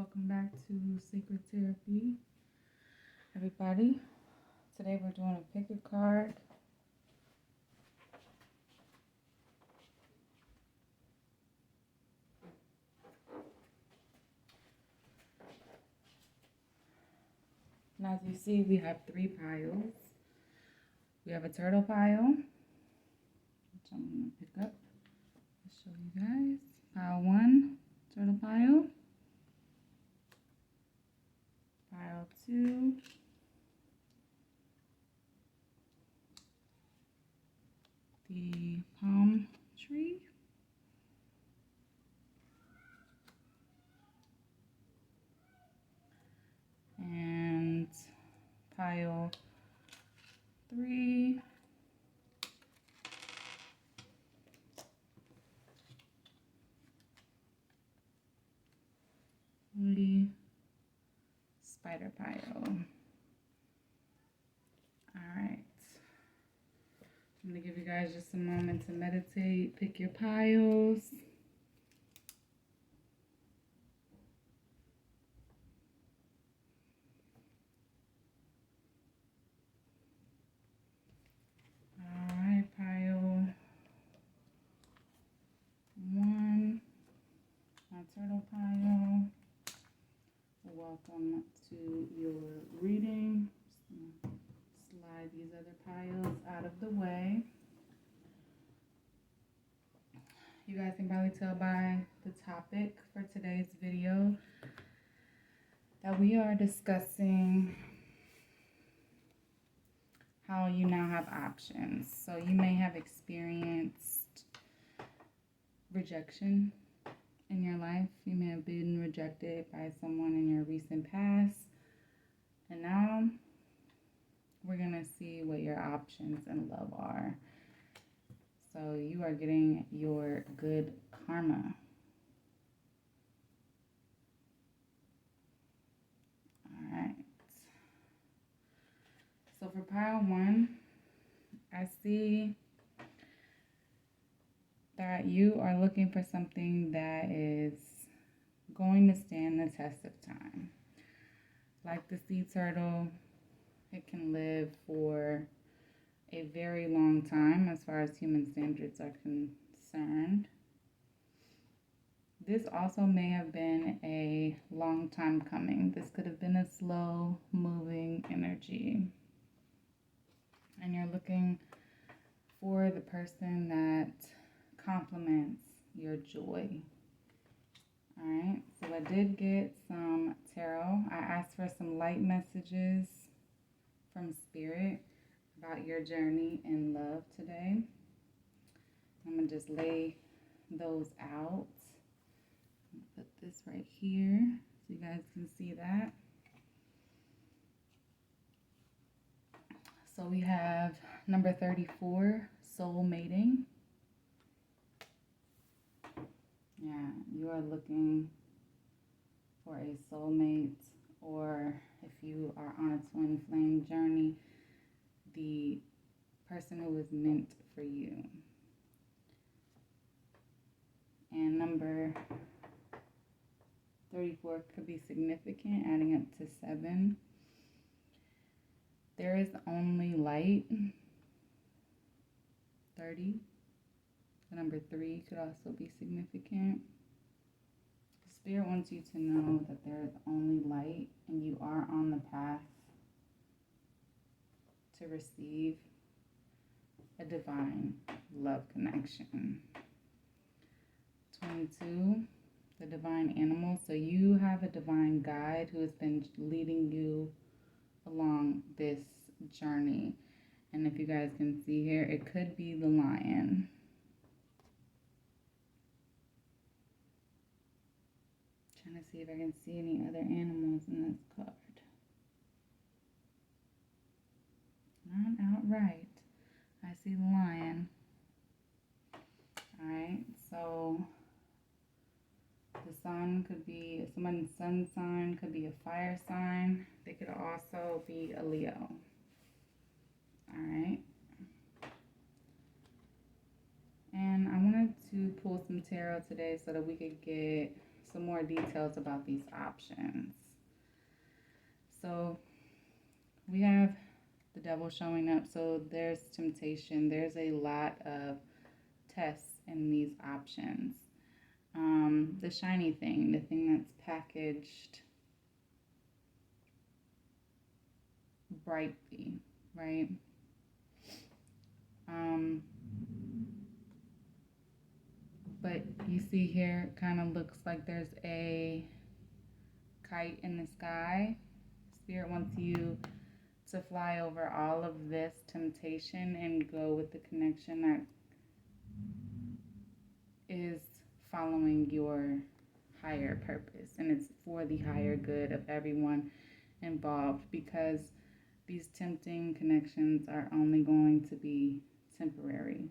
welcome back to Sacred Therapy, everybody. Today we're doing a pick a card. And as you see, we have 3 piles. We have a turtle pile, which I'm going to pick up to show you guys. Pile 1, turtle pile. Pile 2. The palm tree. And pile 3. The spider pile. Alright. I'm going to give you guys just a moment to meditate, pick your piles. Alright, pile 1, my turtle pile. Welcome to your reading. Slide these other piles out of the way. You guys can probably tell by the topic for today's video that we are discussing how you now have options. So you may have experienced rejection in your life. You may have been rejected by someone in your recent past. And now we're going to see what your options in love are. So you are getting your good karma. All right. So for pile 1, I see that you are looking for something that is going to stand the test of time. Like the sea turtle, it can live for a very long time as far as human standards are concerned. This also may have been a long time coming. This could have been a slow moving energy. And you're looking for the person that complements your joy. Alright, so I did get some tarot. I asked for some light messages from Spirit about your journey in love today. I'm going to just lay those out. Put this right here so you guys can see that. So we have number 34, soul mating. Yeah, you are looking for a soulmate, or if you are on a twin flame journey, the person who is meant for you. And number 34 could be significant, adding up to 7. There is only light. 30. The number 3 could also be significant. Spirit wants you to know that there is only light and you are on the path to receive a divine love connection. 22, the divine animal. So you have a divine guide who has been leading you along this journey. And if you guys can see here, it could be the lion. Trying to see if I can see any other animals in this card. Not outright. I see the lion. Alright, so the sun could be someone's sun sign, could be a fire sign. They could also be a Leo. Alright. And I wanted to pull some tarot today so that we could get some more details about these options. So we have the devil showing up. So there's temptation. There's a lot of tests in these options. The shiny thing, the thing that's packaged brightly, right? But you see here, it kind of looks like there's a kite in the sky. Spirit wants you to fly over all of this temptation and go with the connection that is following your higher purpose, and it's for the higher good of everyone involved, because these tempting connections are only going to be temporary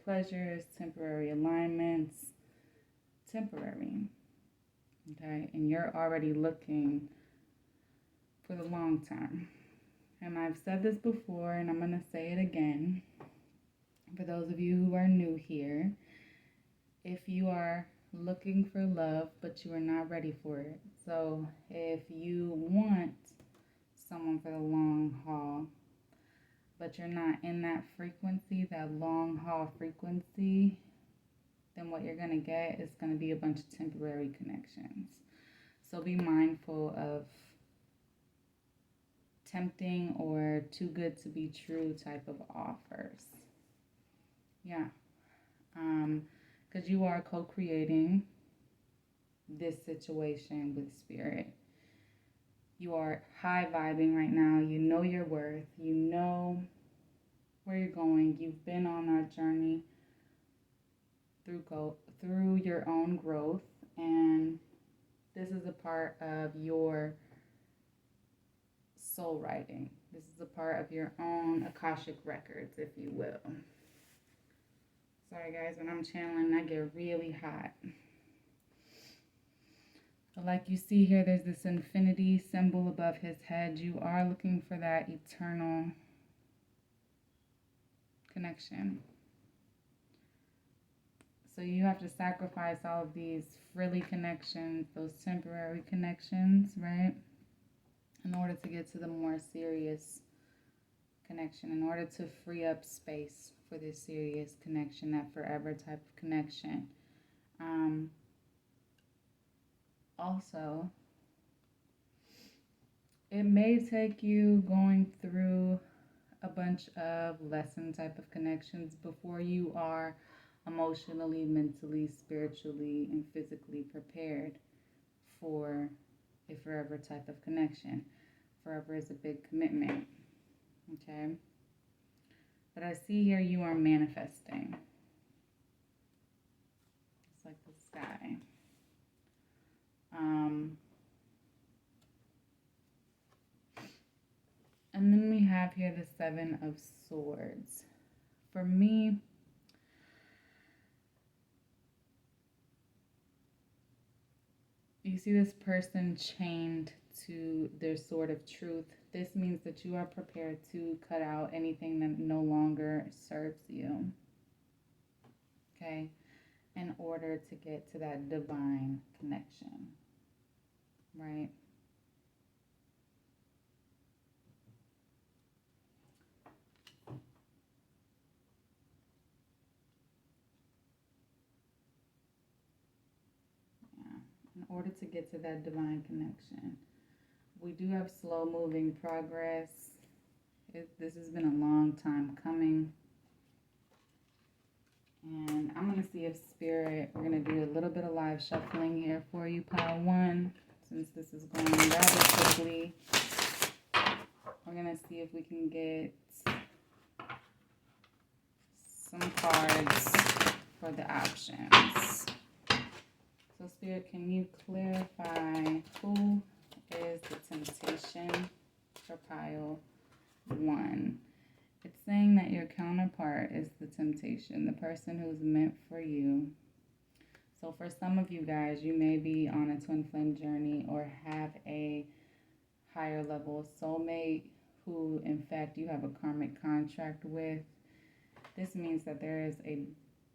pleasures, temporary alignments, temporary. Okay, and you're already looking for the long term. And I've said this before, and I'm going to say it again for those of you who are new here. If you are looking for love, but you are not ready for it. So if you want someone for the long haul, but you're not in that frequency, that long haul frequency, then what you're going to get is going to be a bunch of temporary connections. So be mindful of tempting or too good to be true type of offers. Yeah. Because you are co-creating this situation with spirit. You are high vibing right now. You know your worth. You know where you're going. You've been on that journey through your own growth, and this is a part of your soul writing. This is a part of your own Akashic records, if you will. Sorry guys, when I'm channeling, I get really hot. But like you see here, there's this infinity symbol above his head. You are looking for that eternal connection. So you have to sacrifice all of these frilly connections, those temporary connections, right? In order to get to the more serious connection, in order to free up space for this serious connection, that forever type of connection. Also, it may take you going through a bunch of lesson type of connections before you are emotionally, mentally, spiritually, and physically prepared for a forever type of connection. Forever is a big commitment, okay? But I see here you are manifesting. It's like the sky. And then we have here the Seven of Swords. For me, you see this person chained to their sword of truth. This means that you are prepared to cut out anything that no longer serves you, okay, in order to get to that divine connection, right? In order to get to that divine connection. We do have slow moving progress. This has been a long time coming. And I'm going to see if Spirit, we're going to do a little bit of live shuffling here for you, Pile 1. Since this is going rather quickly, we're going to see if we can get some cards for the options. So Spirit, can you clarify who is the temptation for Pile 1? It's saying that your counterpart is the temptation, the person who's meant for you. So for some of you guys, you may be on a twin flame journey or have a higher level soulmate who, in fact, you have a karmic contract with. This means that there is a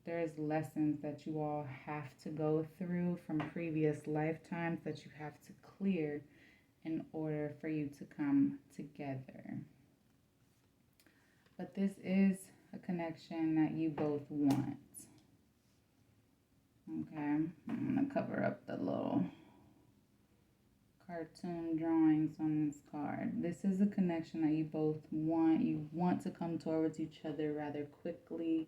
there's lessons that you all have to go through from previous lifetimes that you have to clear in order for you to come together. But this is a connection that you both want. Okay, I'm going to cover up the little cartoon drawings on this card. This is a connection that you both want. You want to come towards each other rather quickly.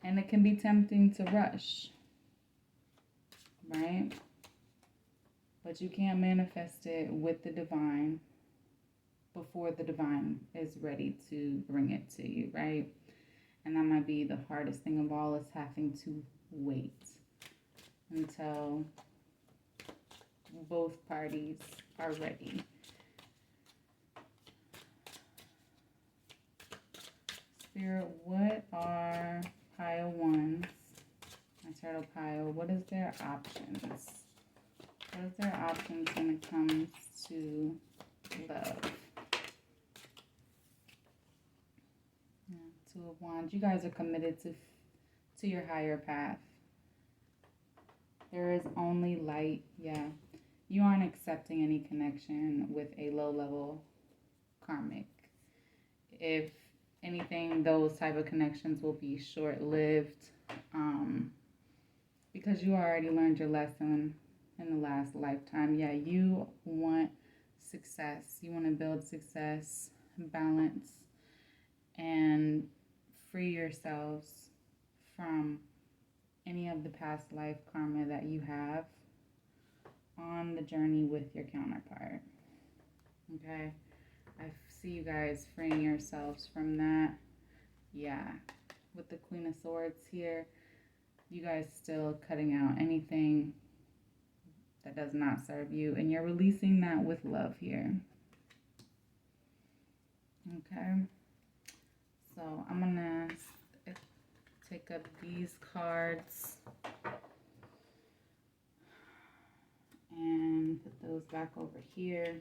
And it can be tempting to rush, right? But you can't manifest it with the divine before the divine is ready to bring it to you, right? And that might be the hardest thing of all, is having to wait until both parties are ready. Spirit, what are pile ones? My turtle pile, what is their options? What is their options when it comes to love? Yeah, Two of Wands. You guys are committed to your higher path. There is only light. Yeah. You aren't accepting any connection with a low-level karmic. If anything, those type of connections will be short-lived, because you already learned your lesson in the last lifetime. Yeah, you want success. You want to build success, balance, and free yourselves from any of the past life karma that you have on the journey with your counterpart. Okay? I see you guys freeing yourselves from that. Yeah. With the Queen of Swords here, you guys still cutting out anything that does not serve you, and you're releasing that with love here. Okay? So I'm gonna take up these cards and put those back over here.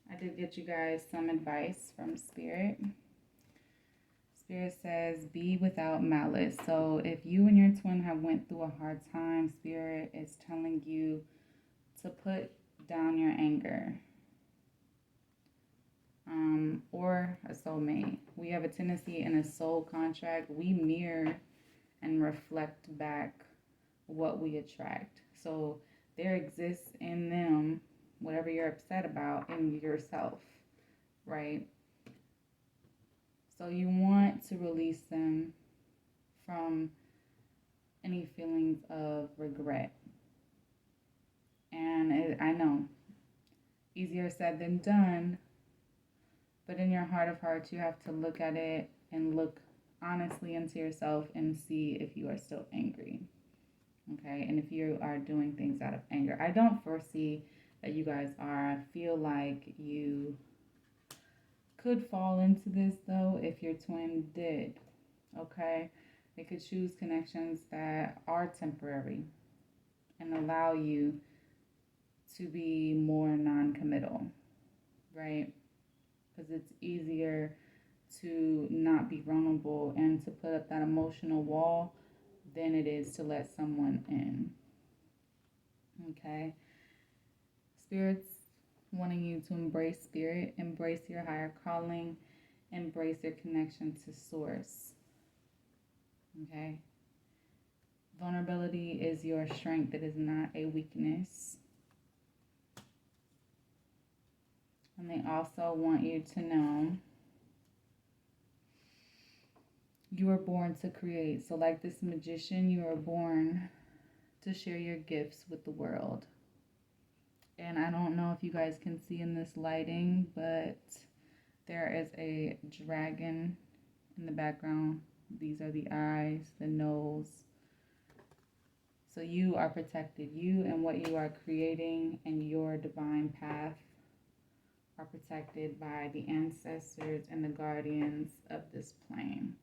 I did get you guys some advice from Spirit. Spirit says, be without malice. So if you and your twin have went through a hard time, Spirit is telling you to put down your anger. Or a soulmate. We have a tendency in a soul contract, we mirror and reflect back what we attract. So there exists in them whatever you're upset about in yourself, right? So you want to release them from any feelings of regret. And I know, easier said than done, but in your heart of hearts, you have to look at it and look honestly into yourself and see if you are still angry. Okay, and if you are doing things out of anger. I don't foresee that you guys are. I feel like you could fall into this, though, if your twin did. Okay, they could choose connections that are temporary and allow you to be more non-committal, right? Because it's easier to not be vulnerable and to put up that emotional wall than it is to let someone in. Okay? Spirit's wanting you to embrace spirit, embrace your higher calling, embrace your connection to source. Okay? Vulnerability is your strength. It is not a weakness. And they also want you to know you were born to create. So like this magician, you were born to share your gifts with the world. And I don't know if you guys can see in this lighting, but there is a dragon in the background. These are the eyes, the nose. So you are protected. You and what you are creating and your divine path are protected by the ancestors and the guardians of this plane.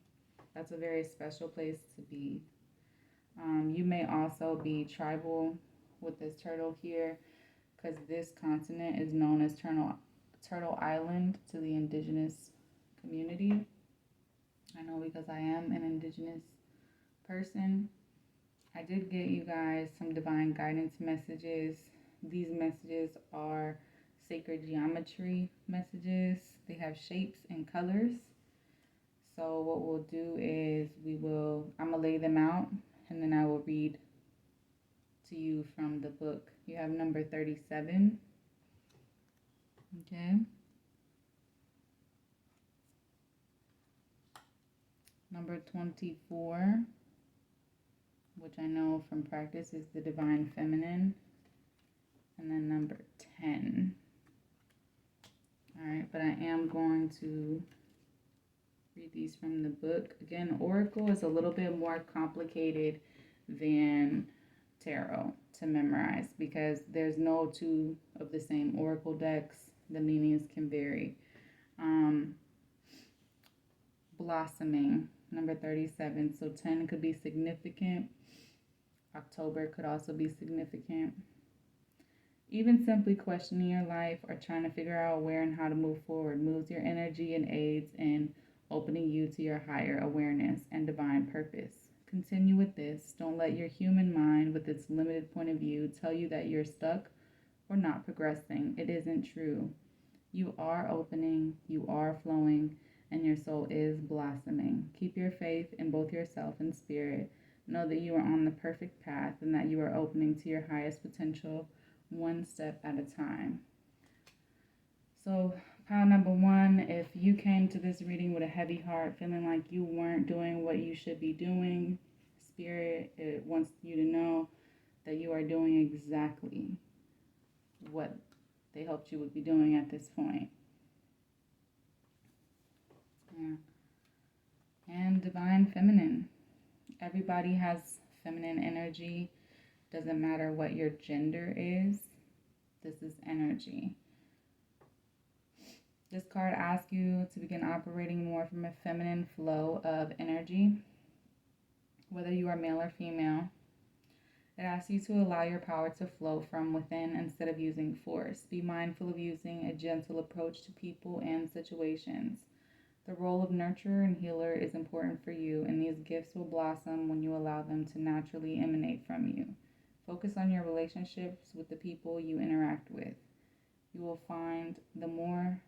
That's a very special place to be. You may also be tribal with this turtle here, because this continent is known as Turtle Island to the indigenous community. I know because I am an indigenous person. I did get you guys some divine guidance messages. These messages are sacred geometry messages. They have shapes and colors. So what we'll do is I'm going to lay them out and then I will read to you from the book. You have number 37. Okay. Number 24, which I know from practice is the divine feminine. And then number 10. All right, but I am going to read these from the book. Again, Oracle is a little bit more complicated than Tarot to memorize because there's no two of the same Oracle decks. The meanings can vary. Blossoming, number 37. So 10 could be significant. October could also be significant. Even simply questioning your life or trying to figure out where and how to move forward moves your energy and aids in opening you to your higher awareness and divine purpose. Continue with this. Don't let your human mind, with its limited point of view, tell you that you're stuck or not progressing. It isn't true. You are opening, you are flowing, and your soul is blossoming. Keep your faith in both yourself and spirit. Know that you are on the perfect path and that you are opening to your highest potential one step at a time. So, pile number 1, if you came to this reading with a heavy heart, feeling like you weren't doing what you should be doing, Spirit, it wants you to know that you are doing exactly what they hoped you would be doing at this point. Yeah. And divine feminine. Everybody has feminine energy. Doesn't matter what your gender is. This is energy. This card asks you to begin operating more from a feminine flow of energy, whether you are male or female. It asks you to allow your power to flow from within instead of using force. Be mindful of using a gentle approach to people and situations. The role of nurturer and healer is important for you, and these gifts will blossom when you allow them to naturally emanate from you. Focus on your relationships with the people you interact with. You will find that more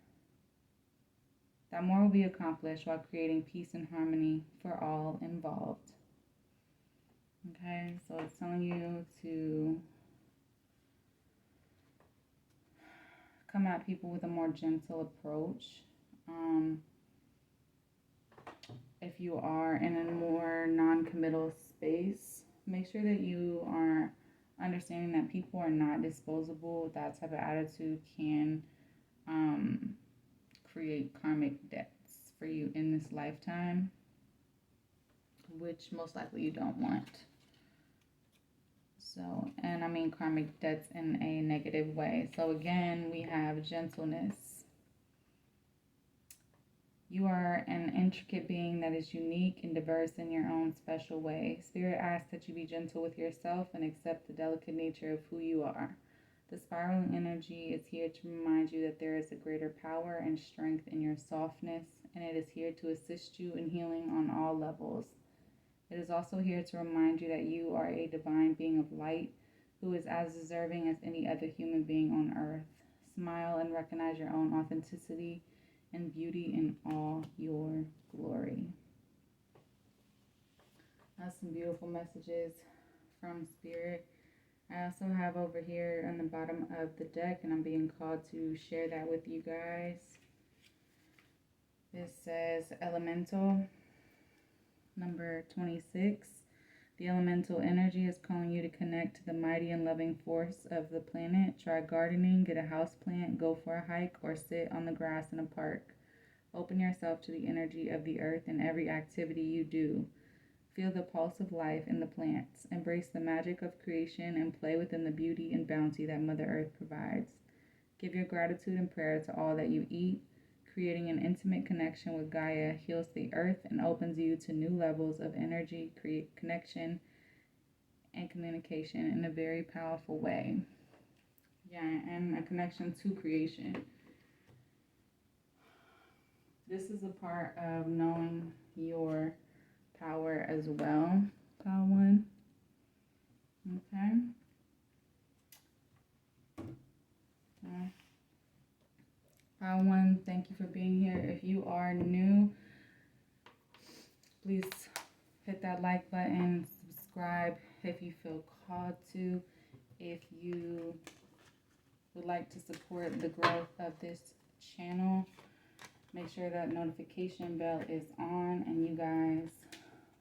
will be accomplished while creating peace and harmony for all involved. Okay, so it's telling you to come at people with a more gentle approach. If you are in a more non-committal space, make sure that you are understanding that people are not disposable. That type of attitude can create karmic debts for you in this lifetime, which most likely you don't want. So, and I mean karmic debts in a negative way. So again, we have gentleness. You are an intricate being that is unique and diverse in your own special way. Spirit asks that you be gentle with yourself and accept the delicate nature of who you are. The spiraling energy is here to remind you that there is a greater power and strength in your softness, and it is here to assist you in healing on all levels. It is also here to remind you that you are a divine being of light who is as deserving as any other human being on earth. Smile and recognize your own authenticity and beauty in all your glory. That's some beautiful messages from Spirit. I also have over here on the bottom of the deck, and I'm being called to share that with you guys. This says Elemental, number 26. The elemental energy is calling you to connect to the mighty and loving force of the planet. Try gardening, get a houseplant, go for a hike, or sit on the grass in a park. Open yourself to the energy of the earth in every activity you do. Feel the pulse of life in the plants. Embrace the magic of creation and play within the beauty and bounty that Mother Earth provides. Give your gratitude and prayer to all that you eat. Creating an intimate connection with Gaia heals the earth and opens you to new levels of energy, create connection, and communication in a very powerful way. Yeah, and a connection to creation. This is a part of knowing your power as well, Pile 1. Okay. Pile 1, thank you for being here. If you are new, please hit that like button, subscribe if you feel called to. If you would like to support the growth of this channel, make sure that notification bell is on and you guys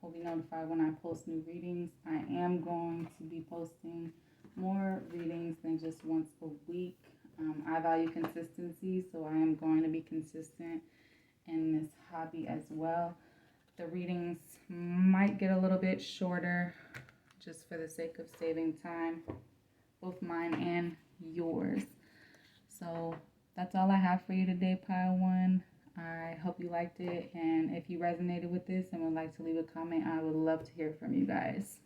will be notified when I post new readings. I am going to be posting more readings than just once a week. I value consistency, so I am going to be consistent in this hobby as well. The readings might get a little bit shorter just for the sake of saving time, both mine and yours. So that's all I have for you today, Pile 1. I hope you liked it, and if you resonated with this and would like to leave a comment, I would love to hear from you guys.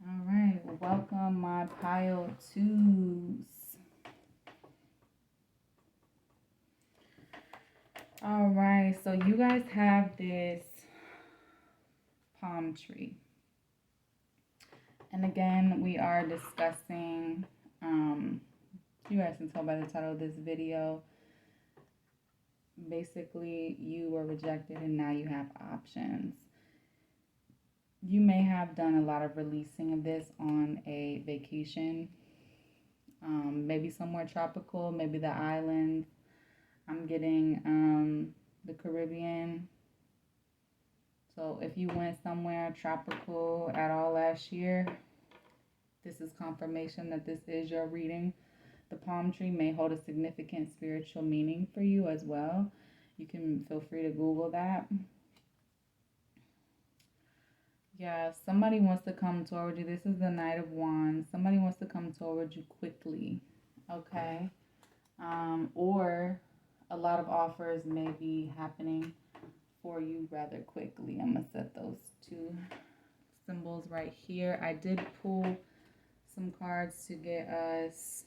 All right, welcome my Pile 2s. All right, so you guys have this palm tree. And again, we are discussing, you guys can tell by the title of this video, basically you were rejected and now you have options. You may have done a lot of releasing of this on a vacation, maybe somewhere tropical, maybe the islands. I'm getting the Caribbean. So if you went somewhere tropical at all last year, this is confirmation that this is your reading. The palm tree may hold a significant spiritual meaning for you as well. You can feel free to Google that. Yeah, somebody wants to come toward you. This is the Knight of Wands. Somebody wants to come toward you quickly, okay? Or a lot of offers may be happening for you rather quickly. I'm going to set those two symbols right here. I did pull some cards to get us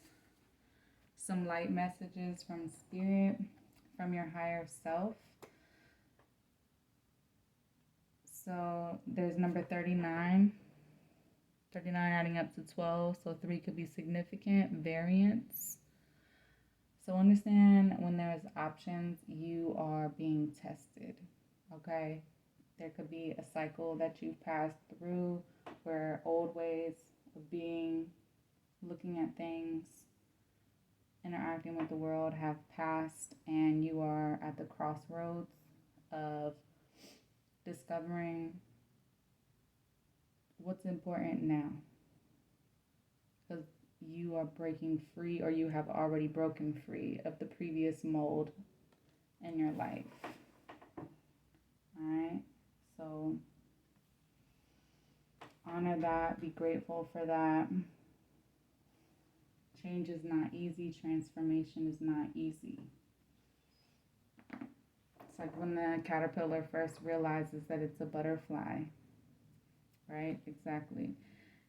some light messages from Spirit, from your higher self. So there's number 39. 39 adding up to 12, so 3 could be significant variance. So understand when there's options, you are being tested, okay? There could be a cycle that you've passed through where old ways of being, looking at things, interacting with the world have passed, and you are at the crossroads of discovering what's important now. Because you are breaking free, or you have already broken free of the previous mold in your life. Alright, so honor that, be grateful for that. Change is not easy, transformation is not easy. It's like when the caterpillar first realizes that it's a butterfly, right? Exactly.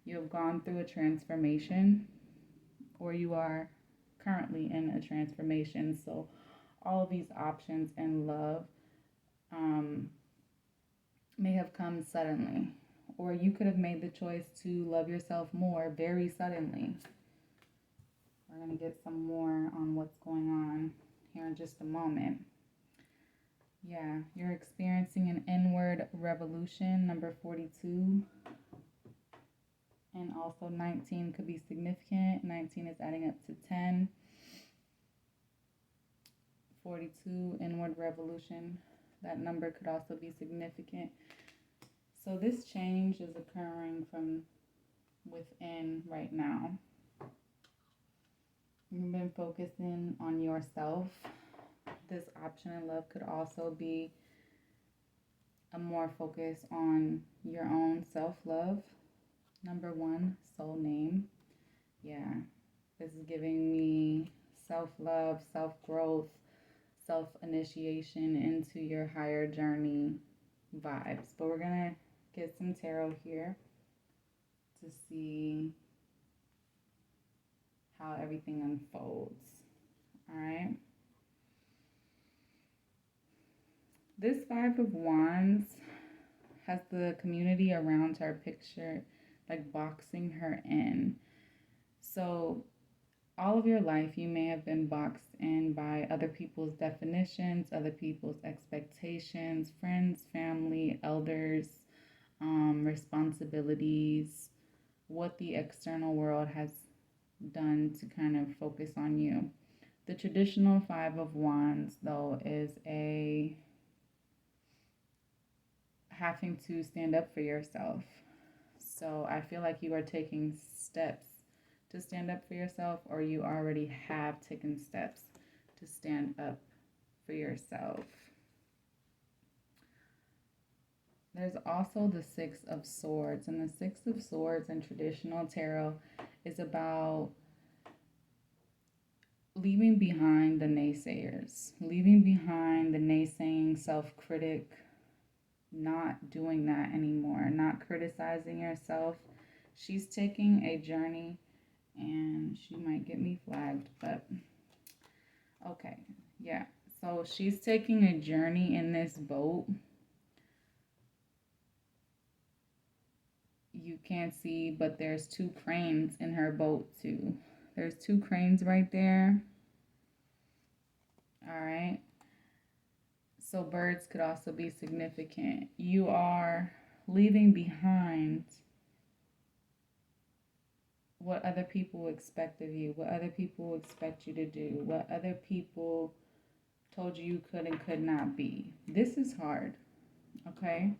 You have gone through a transformation, or you are currently in a transformation. So all of these options in love may have come suddenly, or you could have made the choice to love yourself more very suddenly. We're going to get some more on what's going on here in just a moment. Yeah, you're experiencing an inward revolution, number 42. And also 19 could be significant. 19 is adding up to 10. 42, inward revolution. That number could also be significant. So this change is occurring from within right now. You've been focusing on yourself. This option in love could also be a more focus on your own self-love. Number 1, soul name. Yeah, this is giving me self-love, self-growth, self-initiation into your higher journey vibes. But we're going to get some tarot here to see how everything unfolds. All right. This Five of Wands has the community around her picture, like boxing her in. So all of your life, you may have been boxed in by other people's definitions, other people's expectations, friends, family, elders, responsibilities, what the external world has done to kind of focus on you. The traditional Five of Wands, though, is a having to stand up for yourself. So I feel like you are taking steps to stand up for yourself, or you already have taken steps to stand up for yourself. There's also the Six of Swords, and the Six of Swords in traditional tarot is about leaving behind the naysayers, leaving behind the naysaying self-critic, not doing that anymore, not criticizing yourself. She's taking a journey, and she might get me flagged, but okay, yeah. So she's taking a journey in this boat. You can't see, but there's two cranes in her boat too. There's two cranes right there. All right. So birds could also be significant. You are leaving behind what other people expect of you, what other people expect you to do, what other people told you could and could not be. This is hard, okay?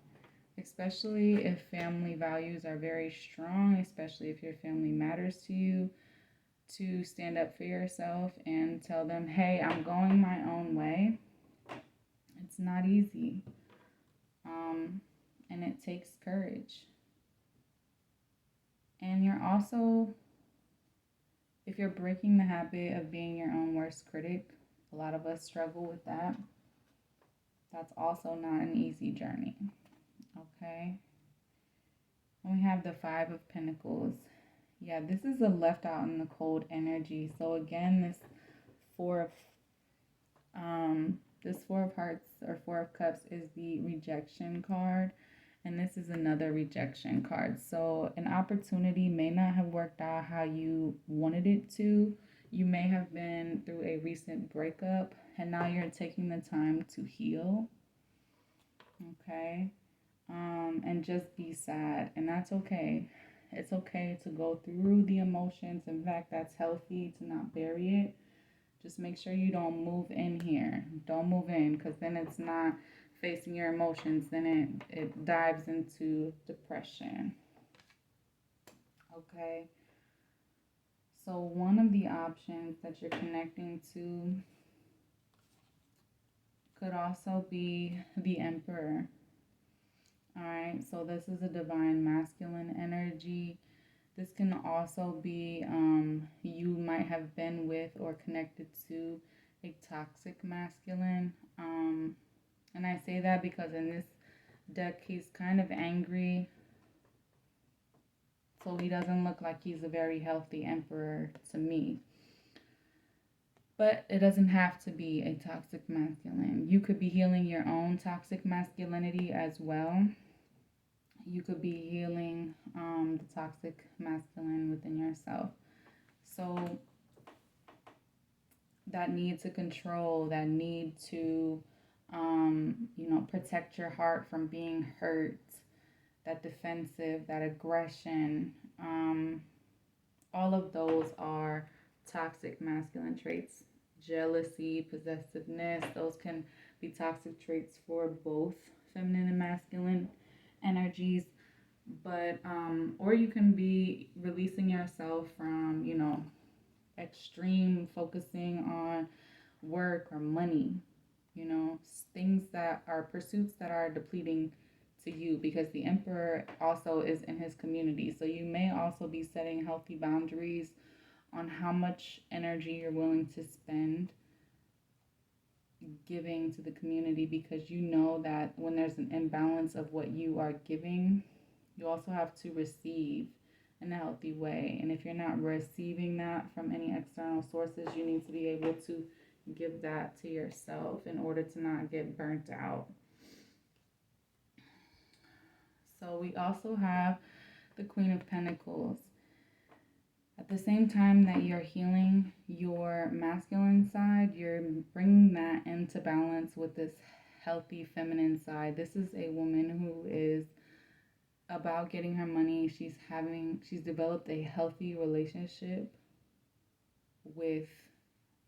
Especially if family values are very strong, especially if your family matters to you, to stand up for yourself and tell them, hey, I'm going my own way. It's not easy. And it takes courage. And you're also, if you're breaking the habit of being your own worst critic, a lot of us struggle with that. That's also not an easy journey. Okay? And we have the Five of Pentacles. Yeah, this is a left out in the cold energy. So again, this Four of Hearts or Four of Cups is the rejection card. And this is another rejection card. So an opportunity may not have worked out how you wanted it to. You may have been through a recent breakup, and now you're taking the time to heal. Okay? And just be sad. And that's okay. It's okay to go through the emotions. In fact, that's healthy to not bury it. Just make sure you don't move in here. Don't move in, because then it's not facing your emotions. Then it dives into depression. Okay? So one of the options that you're connecting to could also be the Emperor. All right, so this is a divine masculine energy. This can also be you might have been with or connected to a toxic masculine. And I say that because in this deck, he's kind of angry. So he doesn't look like he's a very healthy emperor to me. But it doesn't have to be a toxic masculine. You could be healing your own toxic masculinity as well. You could be healing the toxic masculine within yourself. So that need to control, that need to, protect your heart from being hurt, that defensive, that aggression, all of those are toxic masculine traits. Jealousy, possessiveness, those can be toxic traits for both feminine and masculine energies. But or you can be releasing yourself from extreme focusing on work or money, things that are pursuits that are depleting to you, because the Emperor also is in his community. So you may also be setting healthy boundaries on how much energy you're willing to spend giving to the community, because you know that when there's an imbalance of what you are giving, you also have to receive. in a healthy way. And if you're not receiving that from any external sources, you need to be able to give that to yourself in order to not get burnt out. So we also have the Queen of Pentacles. At the same time that you're healing your masculine side, you're bringing that into balance with this healthy feminine side. This is a woman who is about getting her money. She's developed a healthy relationship with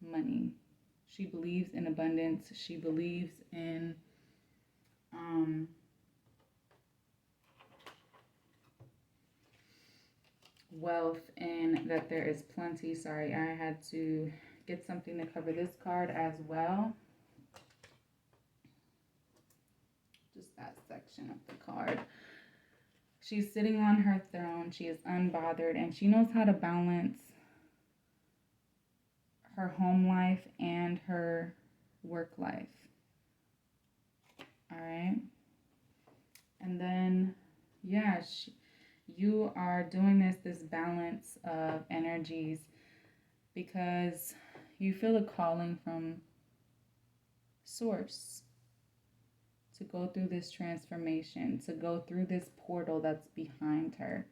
money. She believes in abundance. She believes in wealth, and that there is plenty. Sorry, I had to get something to cover this card as well. Just that section of the card. She's sitting on her throne. She is unbothered, and she knows how to balance her home life and her work life. All right. And then, yeah, you are doing this balance of energies because you feel a calling from Source to go through this transformation, to go through this portal that's behind her.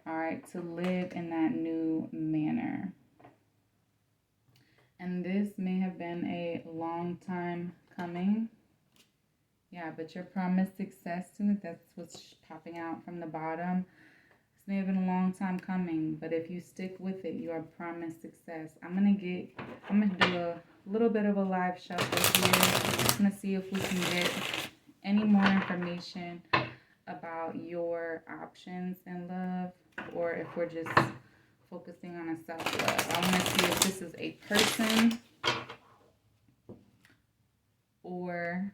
All right, to live in that new manner. And this may have been a long time coming. Yeah, but your promised success to it, that's what's popping out from the bottom. This may have been a long time coming, but if you stick with it, you are promised success. I'm gonna do a little bit of a live shuffle here. I'm gonna see if we can get any more information about your options in love, or if we're just focusing on a self-love. I want to see if this is a person or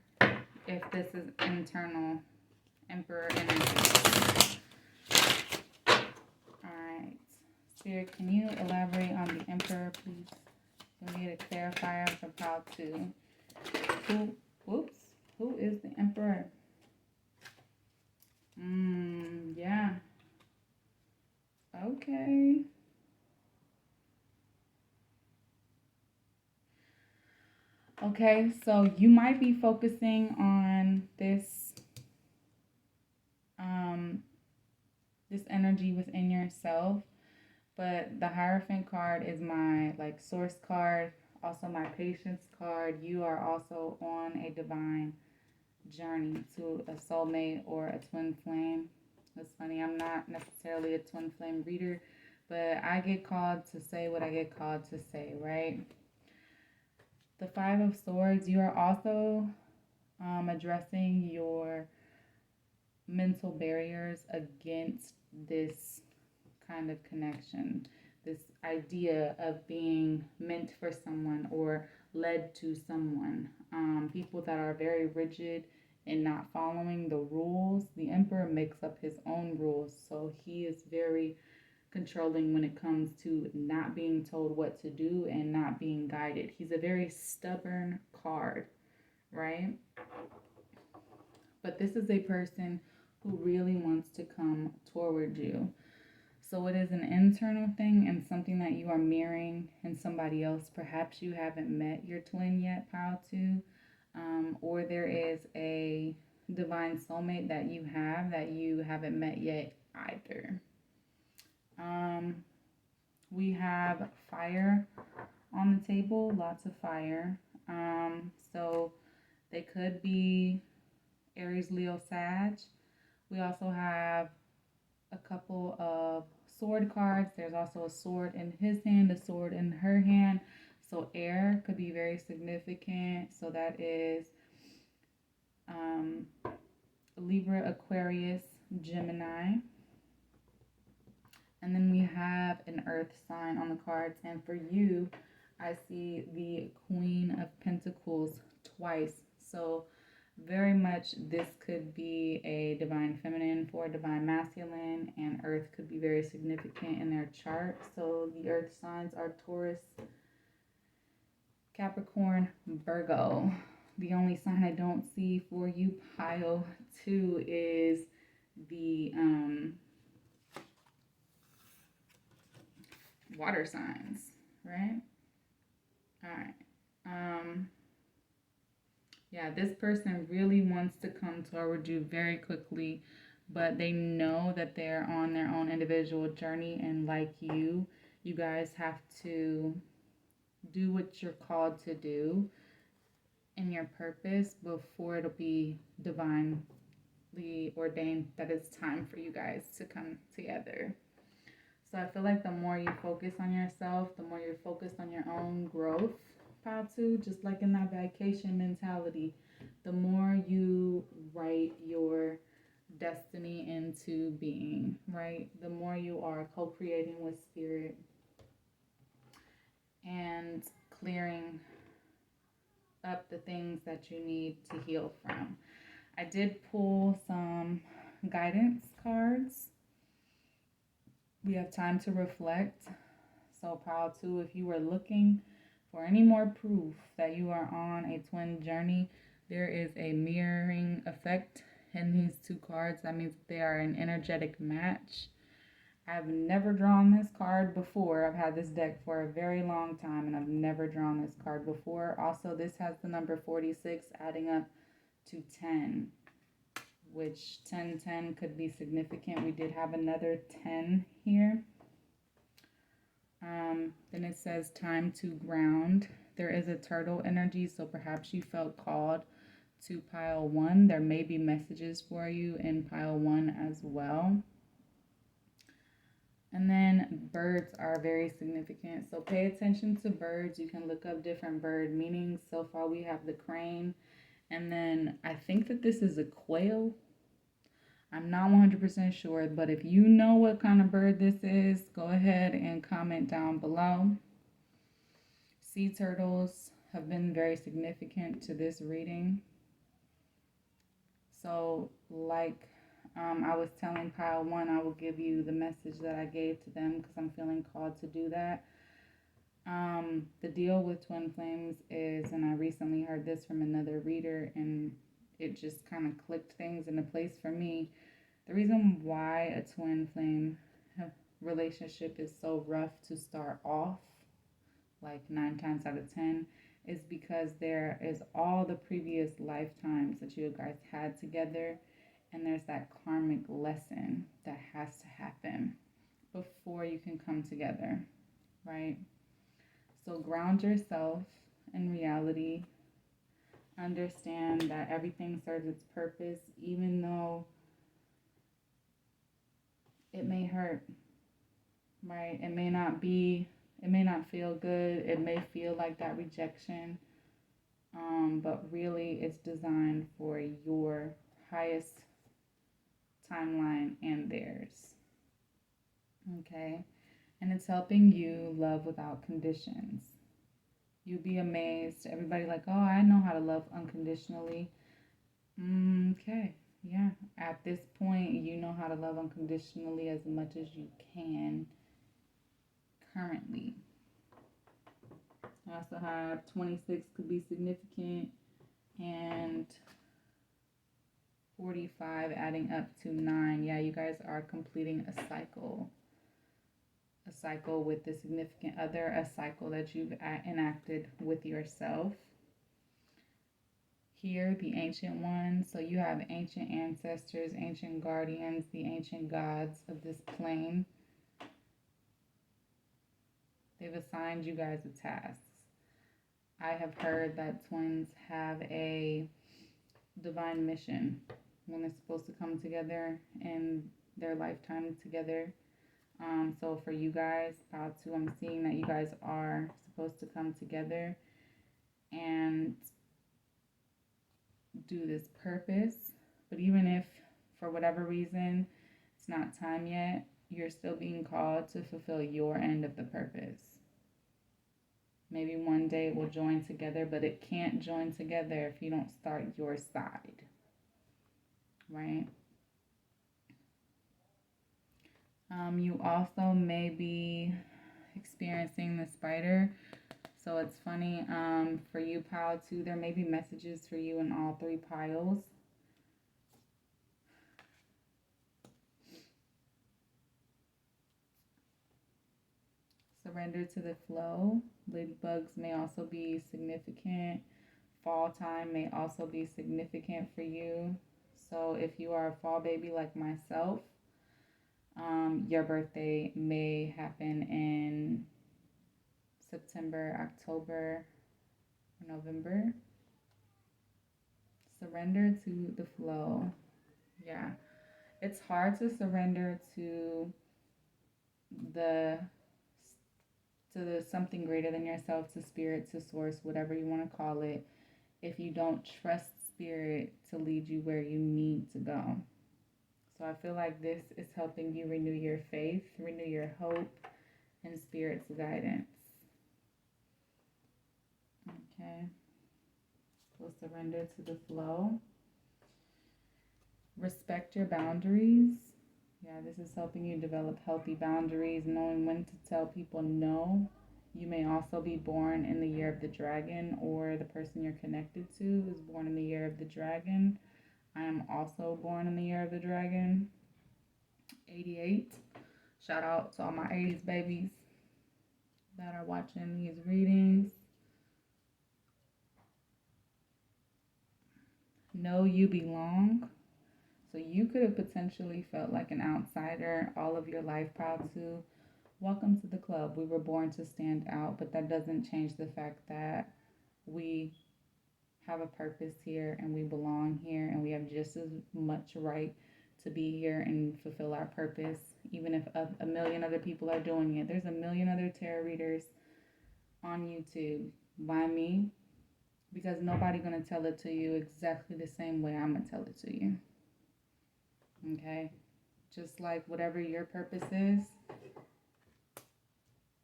if this is internal Emperor energy. Alright. Spirit, can you elaborate on the Emperor, please? We need a clarifier for pile 2. Who is the Emperor? Yeah. Okay. Okay, so you might be focusing on this this energy within yourself, but the Hierophant card is my source card, also my patience card. You are also on a divine journey to a soulmate or a twin flame. It's funny, I'm not necessarily a twin flame reader, but I get called to say what I get called to say, right? The Five of Swords, you are also addressing your mental barriers against this kind of connection, this idea of being meant for someone or led to someone. People that are very rigid and not following the rules. The Emperor makes up his own rules, so he is very controlling when it comes to not being told what to do and not being guided. He's a very stubborn card, right? But this is a person who really wants to come toward you. So it is an internal thing and something that you are mirroring in somebody else. Perhaps you haven't met your twin yet, pile 2. Or there is a divine soulmate that you haven't met yet either. We have fire on the table, lots of fire. So they could be Aries, Leo, Sag. We also have a couple of sword cards. There's also a sword in his hand, a sword in her hand. So air could be very significant. So that is Libra, Aquarius, Gemini. And then we have an earth sign on the cards. And for you, I see the Queen of Pentacles twice. So very much this could be a divine feminine for a divine masculine, and earth could be very significant in their chart. So the earth signs are Taurus, Capricorn, Virgo. The only sign I don't see for you, pile 2, is the water signs, right? All right. Yeah, this person really wants to come toward you very quickly, but they know that they're on their own individual journey, and like you guys have to do what you're called to do in your purpose before it'll be divinely ordained that it's time for you guys to come together. So I feel like the more you focus on yourself, the more you're focused on your own growth, pile two, just like in that vacation mentality, the more you write your destiny into being, right? The more you are co-creating with spirit and clearing up the things that you need to heal from. I did pull some guidance cards. We have time to reflect. So proud too. If you are looking for any more proof that you are on a twin journey, there is a mirroring effect in these two cards. That means they are an energetic match. I've never drawn this card before. I've had this deck for a very long time and I've never drawn this card before. Also, this has the number 46 adding up to 10, which 10 could be significant. We did have another 10 here. Then it says time to ground. There is a turtle energy, so perhaps you felt called to pile one. There may be messages for you in pile one as well. And then birds are very significant. So pay attention to birds. You can look up different bird meanings. So far we have the crane. And then I think that this is a quail. I'm not 100% sure, but if you know what kind of bird this is, go ahead and comment down below. Sea turtles have been very significant to this reading. So like I was telling pile one, I will give you the message that I gave to them because I'm feeling called to do that. The deal with twin flames is, and I recently heard this from another reader and it just kind of clicked things into place for me. The reason why a twin flame relationship is so rough to start off, like 9 times out of 10, is because there is all the previous lifetimes that you guys had together, and there's that karmic lesson that has to happen before you can come together, right? So ground yourself in reality. Understand that everything serves its purpose, even though it may hurt, right? It may not feel good. It may feel like that rejection. But really it's designed for your highest timeline and theirs. Okay? And it's helping you love without conditions. You'll be amazed. Everybody like, oh, I know how to love unconditionally. Okay. Yeah, at this point, you know how to love unconditionally as much as you can currently. I also have 26 could be significant and 45 adding up to 9. Yeah, you guys are completing a cycle. A cycle with the significant other, a cycle that you've enacted with yourself. Here, the ancient ones. So you have ancient ancestors, ancient guardians, the ancient gods of this plane. They've assigned you guys a task. I have heard that twins have a divine mission when they're supposed to come together in their lifetime together. So for you guys, about to, I'm seeing that you guys are supposed to come together and do this purpose. But even if for whatever reason it's not time yet, you're still being called to fulfill your end of the purpose. Maybe one day it will join together, but it can't join together if you don't start your side, right? You also may be experiencing the spider. So it's funny, for you, pile 2, there may be messages for you in all 3 piles. So Surrender to the flow. Ladybugs may also be significant. Fall time may also be significant for you. So if you are a fall baby like myself, your birthday may happen in September, October, or November. Surrender to the flow. Yeah. It's hard to surrender the to something greater than yourself, to spirit, to source, whatever you want to call it, if you don't trust spirit to lead you where you need to go. So I feel like this is helping you renew your faith, renew your hope, and spirit's guidance. Okay. We'll surrender to the flow. Respect your boundaries. Yeah, this is helping you develop healthy boundaries, knowing when to tell people no. You may also be born in the year of the dragon, or the person you're connected to is born in the year of the dragon. I am also born in the year of the dragon, 88. Shout out to all my 80s babies that are watching these readings. Know you belong. So you could have potentially felt like an outsider all of your life. Proud to welcome to the club. We were born to stand out, but that doesn't change the fact that we have a purpose here and we belong here, and we have just as much right to be here and fulfill our purpose, even if a million other people are doing it. There's a million other tarot readers on YouTube. Why me? Because nobody's going to tell it to you exactly the same way I'm going to tell it to you. Okay? Just like whatever your purpose is,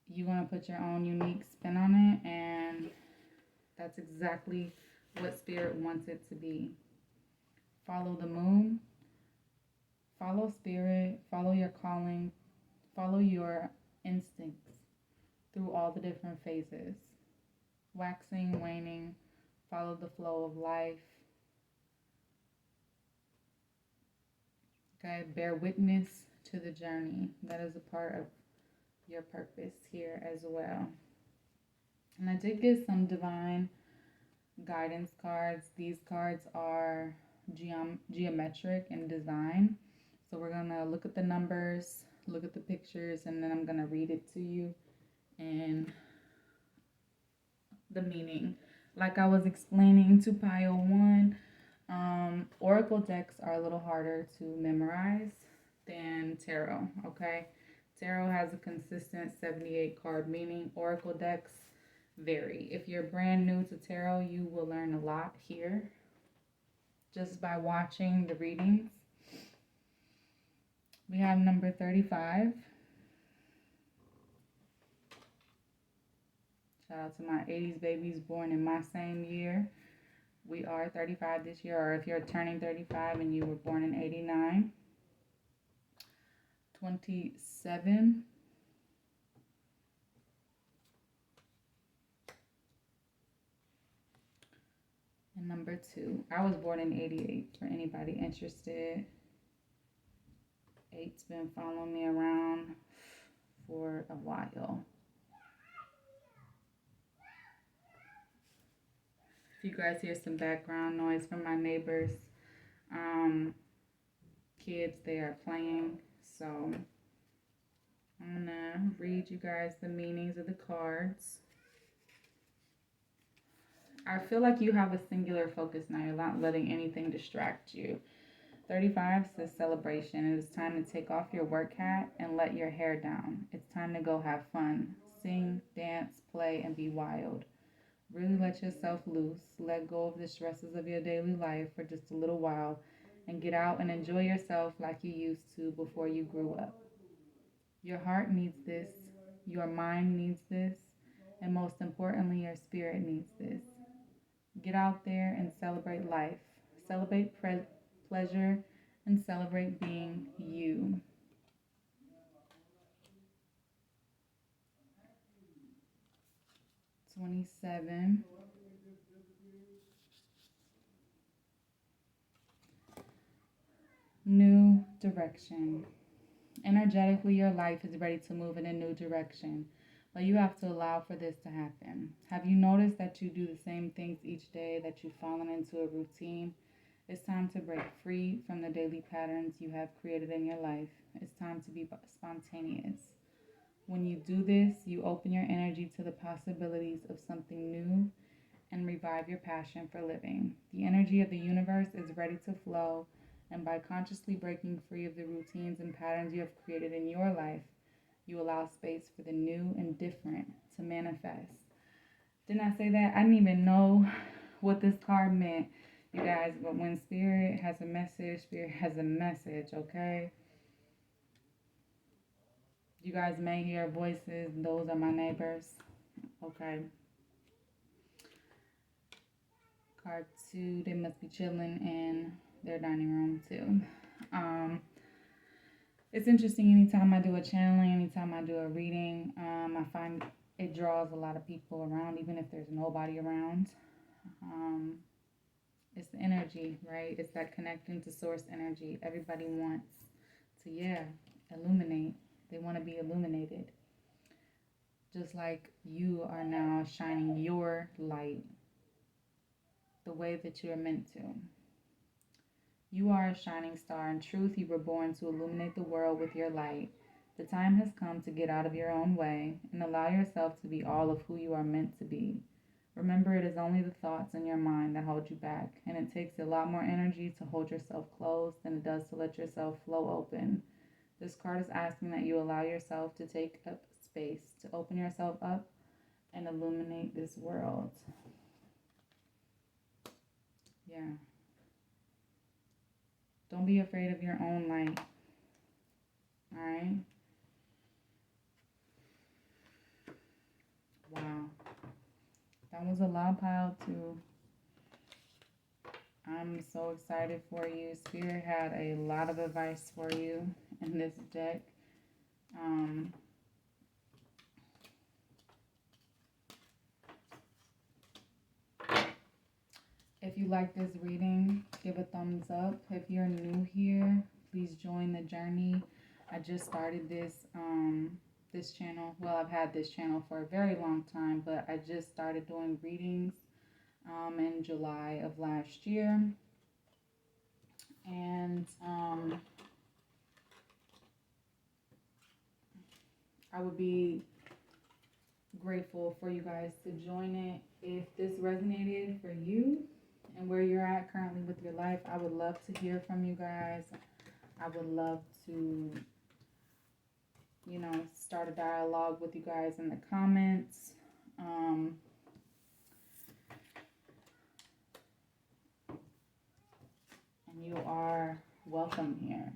you want to put your own unique spin on it, and that's exactly what spirit wants it to be. Follow the moon, follow spirit, follow your calling, follow your instincts through all the different phases. Waxing, waning, follow the flow of life. Okay, bear witness to the journey. That is a part of your purpose here as well. And I did get some divine guidance cards. These cards are geometric in design. So we're going to look at the numbers, look at the pictures, and then I'm going to read it to you and the meaning. Like I was explaining to pile 1, oracle decks are a little harder to memorize than tarot, okay? Tarot has a consistent 78 card meaning. Oracle decks vary. If you're brand new to tarot, you will learn a lot here just by watching the readings. We have number 35. Shout out to my 80s babies born in my same year. We are 35 this year, or if you're turning 35 and you were born in 89. 27. And number 2. I was born in 88 for anybody interested. 8's been following me around for a while. If you guys hear some background noise from my neighbors, kids, they are playing. So I'm gonna read you guys the meanings of the cards. I feel like you have a singular focus now. You're not letting anything distract you. 35 says celebration. It is time to take off your work hat and let your hair down. It's time to go have fun. Sing, dance, play, and be wild. Really let yourself loose. Let go of the stresses of your daily life for just a little while and get out and enjoy yourself like you used to before you grew up. Your heart needs this. Your mind needs this. And most importantly, your spirit needs this. Get out there and celebrate life. Celebrate pleasure and celebrate being you. $27. New direction. Energetically, your life is ready to move in a new direction. But you have to allow for this to happen. Have you noticed that you do the same things each day, that you've fallen into a routine? It's time to break free from the daily patterns you have created in your life. It's time to be spontaneous. When you do this, you open your energy to the possibilities of something new and revive your passion for living. The energy of the universe is ready to flow, and by consciously breaking free of the routines and patterns you have created in your life, you allow space for the new and different to manifest. Didn't I say that? I didn't even know what this card meant, you guys, but when Spirit has a message, Spirit has a message, okay? You guys may hear voices. Those are my neighbors, okay? Card 2, they must be chilling in their dining room too. It's interesting, anytime I do a channeling, anytime I do a reading, I find it draws a lot of people around, even if there's nobody around. It's the energy, right? It's that connecting to source energy. Everybody wants to, illuminate. They want to be illuminated. Just like you are now shining your light the way that you are meant to. You are a shining star. In truth, you were born to illuminate the world with your light. The time has come to get out of your own way and allow yourself to be all of who you are meant to be. Remember, it is only the thoughts in your mind that hold you back, and it takes a lot more energy to hold yourself closed than it does to let yourself flow open. This card is asking that you allow yourself to take up space, to open yourself up and illuminate this world. Yeah. Don't be afraid of your own light. All right? Wow. That was a loud pile too. I'm so excited for you. Spirit had a lot of advice for you in this deck. If you like this reading, give a thumbs up. If you're new here, please join the journey. I just started this channel. Well, I've had this channel for a very long time, but I just started doing readings in July of last year. And I would be grateful for you guys to join it. If this resonated for you and where you're at currently with your life, I would love to hear from you guys. I would love to, start a dialogue with you guys in the comments. And you are welcome here.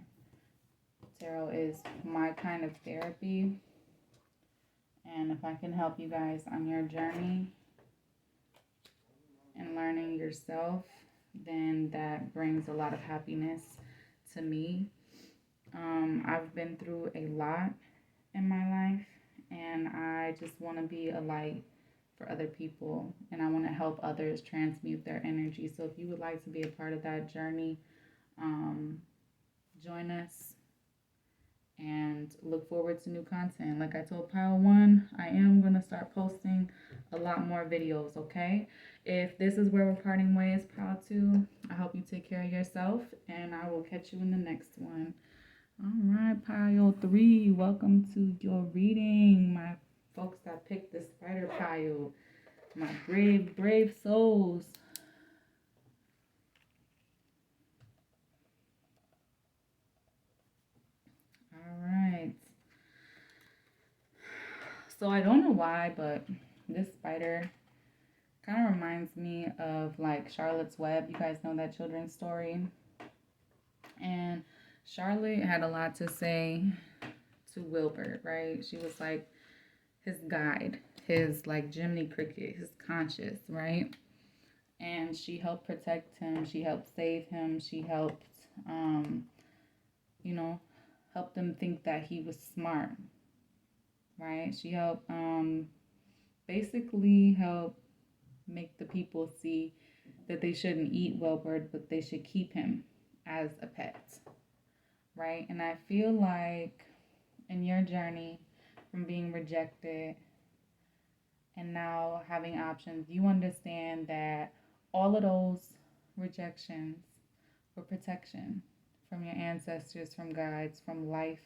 Tarot is my kind of therapy. And if I can help you guys on your journey and learning yourself, then that brings a lot of happiness to me. I've been through a lot in my life, and I just want to be a light for other people, and I want to help others transmute their energy. So if you would like to be a part of that journey, join us and look forward to new content. Like I told Pile 1, I am going to start posting a lot more videos, okay? If this is where we're parting ways, Pile 2, I hope you take care of yourself, and I will catch you in the next one. All right, Pile 3, welcome to your reading. My folks that picked the spider pile, my brave souls. All right. So I don't know why, but this spider kind of reminds me of like Charlotte's Web. You guys know that children's story. And Charlotte had a lot to say to Wilbur, right? She was like his guide, his like Jiminy Cricket, his conscience, right? And she helped protect him. She helped save him. She helped, helped him think that he was smart, right? She helped basically help make the people see that they shouldn't eat Wilbur, but they should keep him as a pet, right? And I feel like in your journey from being rejected, and now having options, you understand that all of those rejections were protection from your ancestors, from guides, from life.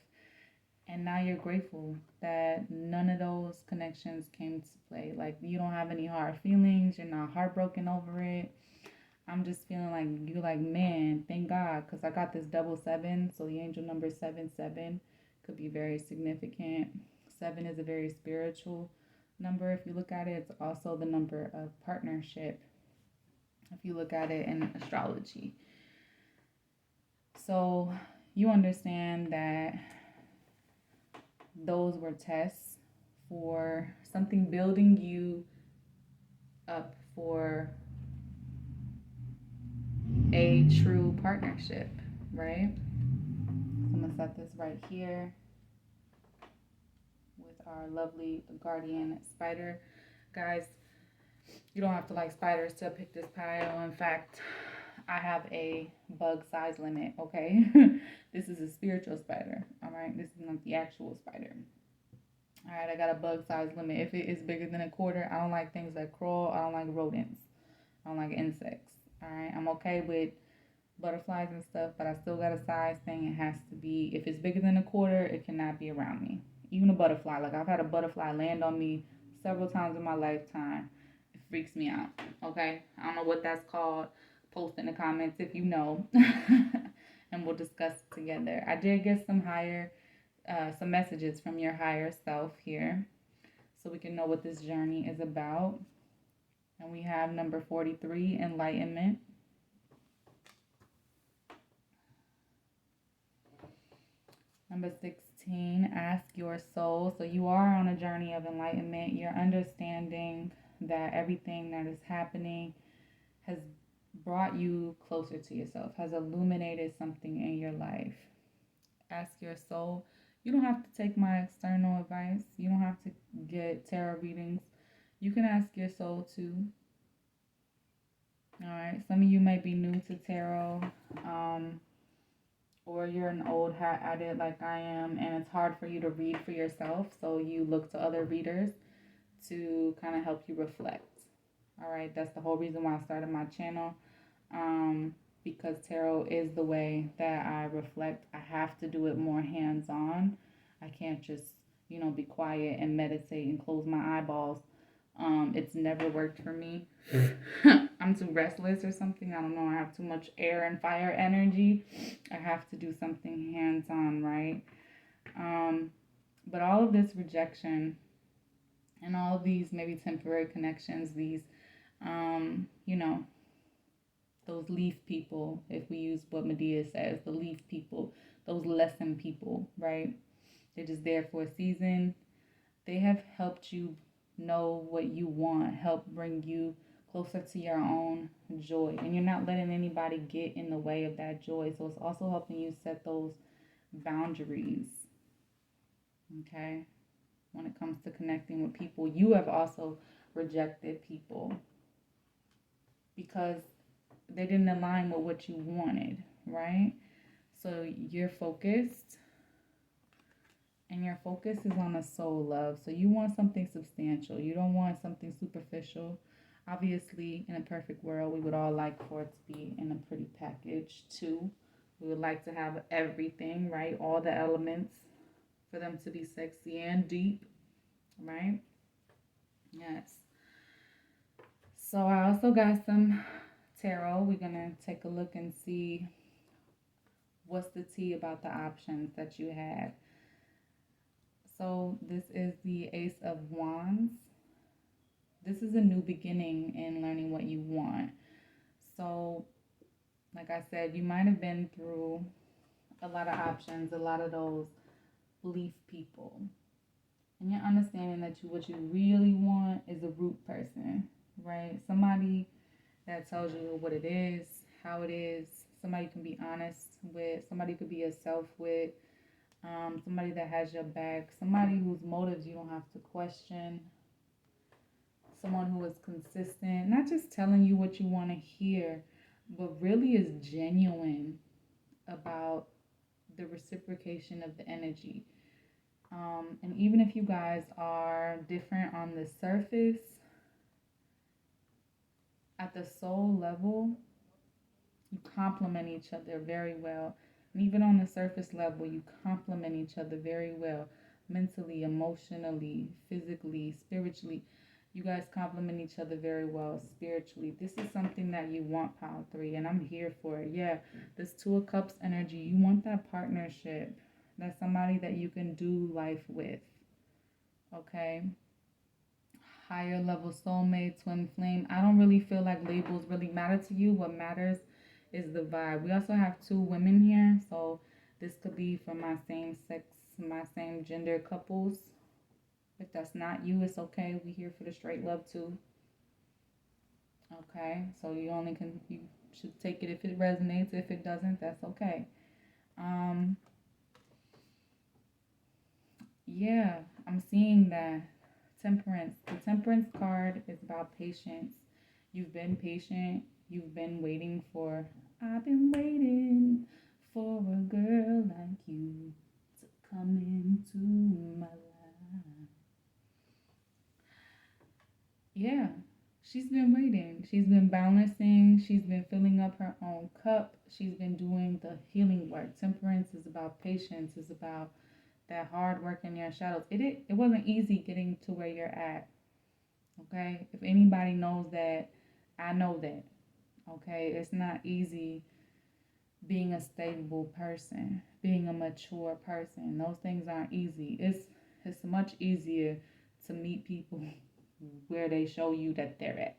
And now you're grateful that none of those connections came to play. Like, you don't have any hard feelings, you're not heartbroken over it. I'm just feeling like you're like, man, thank God, because I got this double seven. So the angel number 77 could be very significant. 7 is a very spiritual number. If you look at it, it's also the number of partnership, if you look at it in astrology. So you understand that those were tests for something building you up for a true partnership, right? So I'm going to set this right here with our lovely guardian spider. Guys, you don't have to like spiders to pick this pile. In fact, I have a bug size limit, okay? This is a spiritual spider, all right? This is not the actual spider. All right, I got a bug size limit. If it is bigger than a quarter, I don't like things that crawl. I don't like rodents. I don't like insects, all right? I'm okay with butterflies and stuff, but I still got a size thing. It has to be, if it's bigger than a quarter, it cannot be around me. Even a butterfly. Like, I've had a butterfly land on me several times in my lifetime. It freaks me out, okay? I don't know what that's called. Post in the comments if you know. And we'll discuss it together. I did get some messages from your higher self here, so we can know what this journey is about. And we have number 43, enlightenment. Number 16, ask your soul. So you are on a journey of enlightenment. You're understanding that everything that is happening has brought you closer to yourself, has illuminated something in your life. Ask your soul. You don't have to take my external advice. You don't have to get tarot readings. You can ask your soul too. All right. Some of you may be new to tarot, or you're an old hat at it like I am, and it's hard for you to read for yourself. So you look to other readers to kind of help you reflect. All right. That's the whole reason why I started my channel. Because tarot is the way that I reflect. I have to do it more hands-on. I can't just, be quiet and meditate and close my eyeballs. It's never worked for me. I'm too restless or something. I don't know. I have too much air and fire energy. I have to do something hands-on, right? But all of this rejection and all of these maybe temporary connections, these, those leaf people, if we use what Medea says, the leaf people, those lesson people, right? They're just there for a season. They have helped you know what you want, help bring you closer to your own joy. And you're not letting anybody get in the way of that joy. So it's also helping you set those boundaries, okay? When it comes to connecting with people, you have also rejected people because they didn't align with what you wanted, right? So you're focused, and your focus is on a soul love. So you want something substantial. You don't want something superficial. Obviously, in a perfect world, we would all like for it to be in a pretty package too. We would like to have everything, right? All the elements for them to be sexy and deep, right? Yes. So I also got some tarot. We're going to take a look and see what's the tea about the options that you had. So this is the Ace of Wands. This is a new beginning in learning what you want. So, like I said, you might have been through a lot of options, a lot of those leaf people. And you're understanding that what you really want is a root person, right? Somebody that tells you what it is, how it is. Somebody you can be honest with. Somebody you could be yourself with. Somebody that has your back. Somebody whose motives you don't have to question. Someone who is consistent. Not just telling you what you want to hear, but really is genuine about the reciprocation of the energy. And even if you guys are different on the surface, at the soul level, you complement each other very well. And even on the surface level, you complement each other very well. Mentally, emotionally, physically, spiritually. You guys complement each other very well spiritually. This is something that you want, Pile 3, and I'm here for it. Yeah, this Two of Cups energy, you want that partnership. That's somebody that you can do life with. Okay? Higher level soulmate, twin flame. I don't really feel like labels really matter to you. What matters is the vibe. We also have 2 women here, so this could be for my same sex, my same gender couples. If that's not you, it's okay. We here for the straight love too. Okay, so you should take it if it resonates. If it doesn't, that's okay. Yeah, I'm seeing that temperance. The temperance card is about patience. You've been patient. You've been waiting for. I've been waiting for a girl like you to come into my life. Yeah, she's been waiting. She's been balancing. She's been filling up her own cup. She's been doing the healing work. Temperance is about patience. It's about that hard work in your shadows. It wasn't easy getting to where you're at. Okay? If anybody knows that, I know that. Okay? It's not easy being a stable person, being a mature person. Those things aren't easy. It's much easier to meet people where they show you that they're at.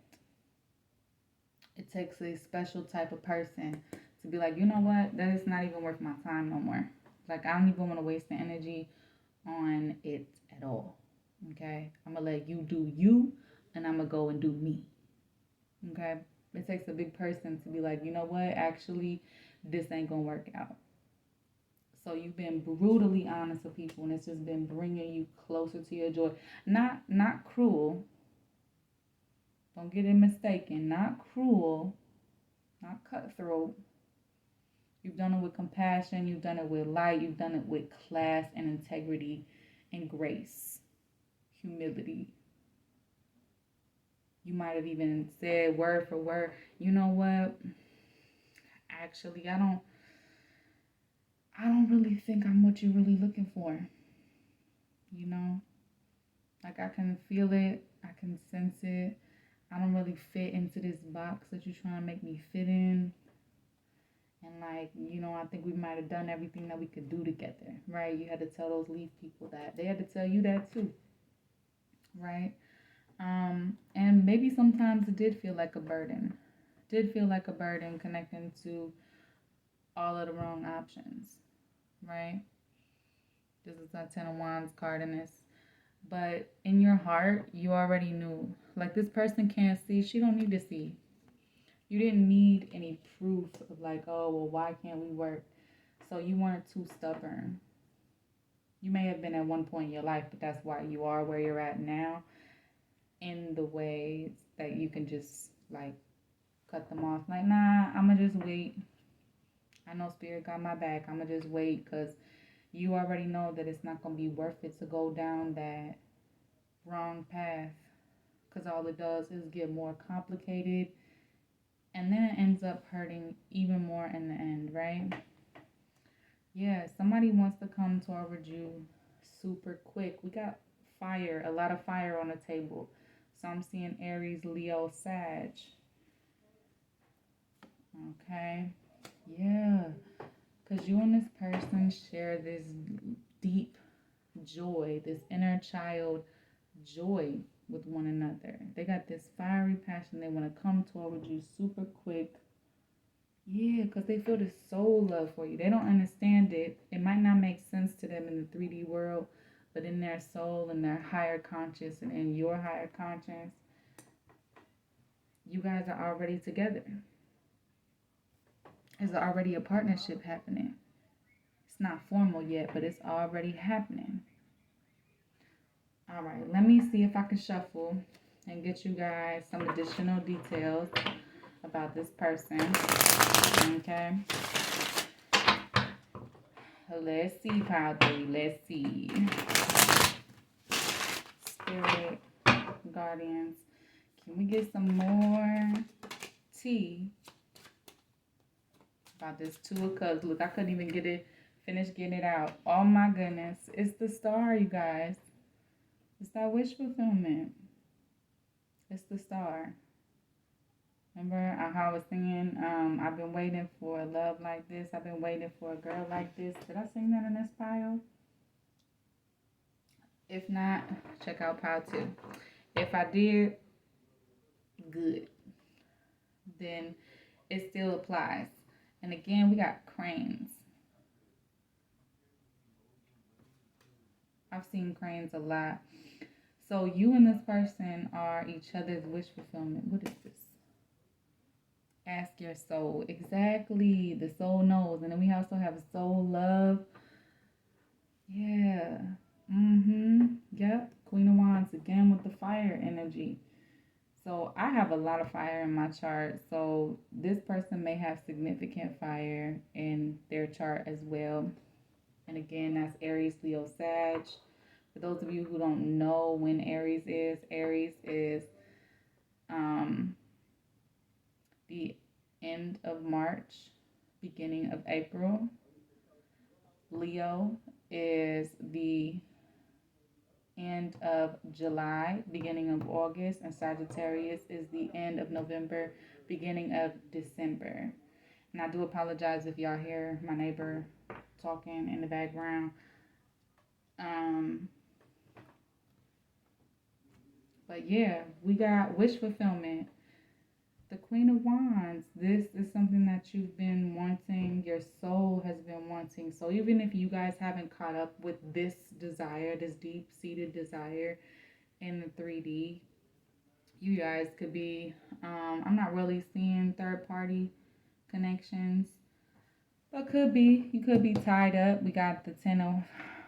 It takes a special type of person to be like, you know what? That is not even worth my time no more. Like, I don't even want to waste the energy on it at all. Okay? I'm going to let you do you, and I'm going to go and do me. Okay? It takes a big person to be like, you know what? Actually, this ain't going to work out. So you've been brutally honest with people, and it's just been bringing you closer to your joy. Not cruel. Don't get it mistaken. Not cruel. Not cutthroat. You've done it with compassion. You've done it with light. You've done it with class and integrity and grace. Humility. You might have even said word for word, you know what? Actually, I don't really think I'm what you're really looking for. You know? Like, I can feel it. I can sense it. I don't really fit into this box that you're trying to make me fit in. And like, you know, I think we might have done everything that we could do together, right? You had to tell those leaf people that. They had to tell you that too, right? And maybe sometimes it did feel like a burden. Did feel like a burden connecting to all of the wrong options, right? This is that 10 of Wands card in this. But in your heart, you already knew. Like, this person can't see. She don't need to see. You didn't need any proof of like, oh, well, why can't we work? So you weren't too stubborn. You may have been at one point in your life, but that's why you are where you're at now, in the ways that you can just like cut them off. Like, nah, I'm going to just wait. I know Spirit got my back. I'm going to just wait because you already know that it's not going to be worth it to go down that wrong path, because all it does is get more complicated, and then it ends up hurting even more in the end, right? Yeah, somebody wants to come toward you super quick. We got fire, a lot of fire on the table. So I'm seeing Aries, Leo, Sag. Okay. Yeah. Because you and this person share this deep joy, this inner child joy with one another. They got this fiery passion. They want to come toward you super quick. Yeah, because they feel this soul love for you. They don't understand it. It might not make sense to them in the 3D world, but in their soul and their higher conscious and in your higher conscience, you guys are already together. There's already a partnership happening. It's not formal yet, but it's already happening. All right, let me see if I can shuffle and get you guys some additional details about this person. Okay. Let's see, Pile 3. Let's see. Spirit guardians. Can we get some more tea about this Two of Cups? Look, I couldn't even finish getting it out. Oh my goodness. It's the Star, you guys. It's that wish fulfillment. It's the Star. Remember how I was singing, I've been waiting for a love like this. I've been waiting for a girl like this. Did I sing that in this pile? If not, check out pile 2. If I did, good. Then it still applies. And again, we got cranes. I've seen cranes a lot. So you and this person are each other's wish fulfillment. What is this? Ask your soul. Exactly. The soul knows. And then we also have soul love. Yeah. Yep. Queen of Wands again with the fire energy. So I have a lot of fire in my chart. So this person may have significant fire in their chart as well. And again, that's Aries, Leo, Sag. For those of you who don't know when Aries is the end of March, beginning of April. Leo is the end of July, beginning of August, and Sagittarius is the end of November, beginning of December. And I do apologize if y'all hear my neighbor talking in the background. But yeah, we got wish fulfillment. The Queen of Wands. This is something that you've been wanting, your soul has been wanting. So even if you guys haven't caught up with this desire, this deep-seated desire in the 3D, you guys could be, I'm not really seeing third-party connections, but could be. You could be tied up. We got the 10 of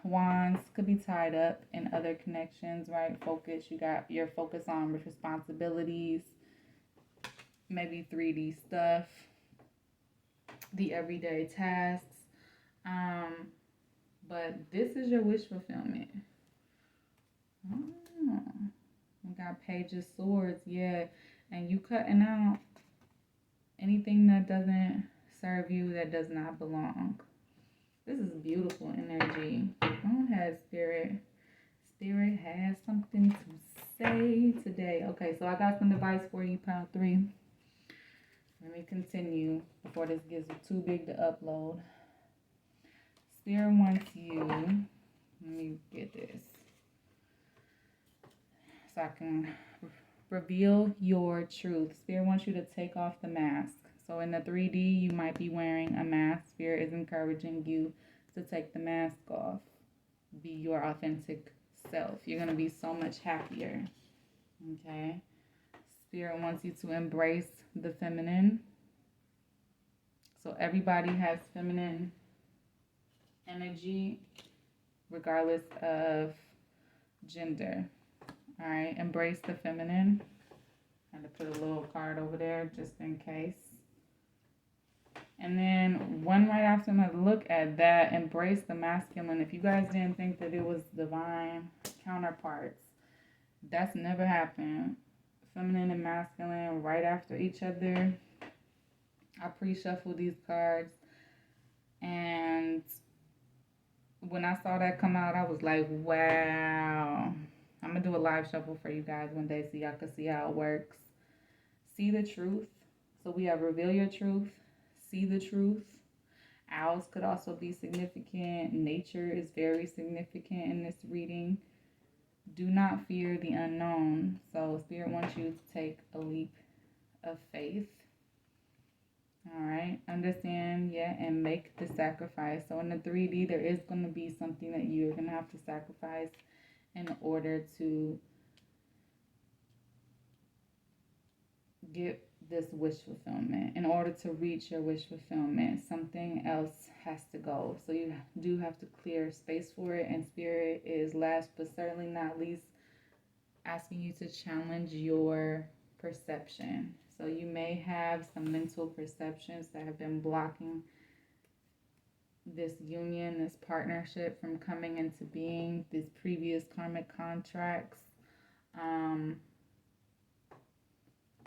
Wands. Could be tied up in other connections, right? Focus. You got your focus on responsibilities, maybe 3D stuff, the everyday tasks. But this is your wish fulfillment. Oh, we got Page of Swords, yeah. And you cutting out anything that doesn't serve you, that does not belong. This is beautiful energy. Go ahead, Spirit. Spirit has something to say today. Okay, so I got some advice for you, pile 3. Let me continue before this gets too big to upload. Spirit wants you, let me get this, so I can reveal your truth. Spirit wants you to take off the mask. So in the 3D, you might be wearing a mask. Spirit is encouraging you to take the mask off. Be your authentic self. You're going to be so much happier. Okay? Spirit wants you to embrace the feminine. So everybody has feminine energy, regardless of gender. All right, embrace the feminine. I had to put a little card over there just in case. And then one right after another, look at that. Embrace the masculine. If you guys didn't think that it was divine counterparts, that's never happened. Feminine and masculine right after each other. I pre-shuffled these cards, and when I saw that come out, I was like, wow. I'm going to do a live shuffle for you guys one day so y'all can see how it works. See the truth. So we have reveal your truth. See the truth. Owls could also be significant. Nature is very significant in this reading. Do not fear the unknown. So Spirit wants you to take a leap of faith. All right. Understand, yeah, and make the sacrifice. So in the 3D, there is going to be something that you're going to have to sacrifice in order to get this wish fulfillment. In order to reach your wish fulfillment, something else has to go. So you do have to clear space for it. And Spirit is last but certainly not least asking you to challenge your perception. So you may have some mental perceptions that have been blocking this union, this partnership from coming into being, these previous karmic contracts. um,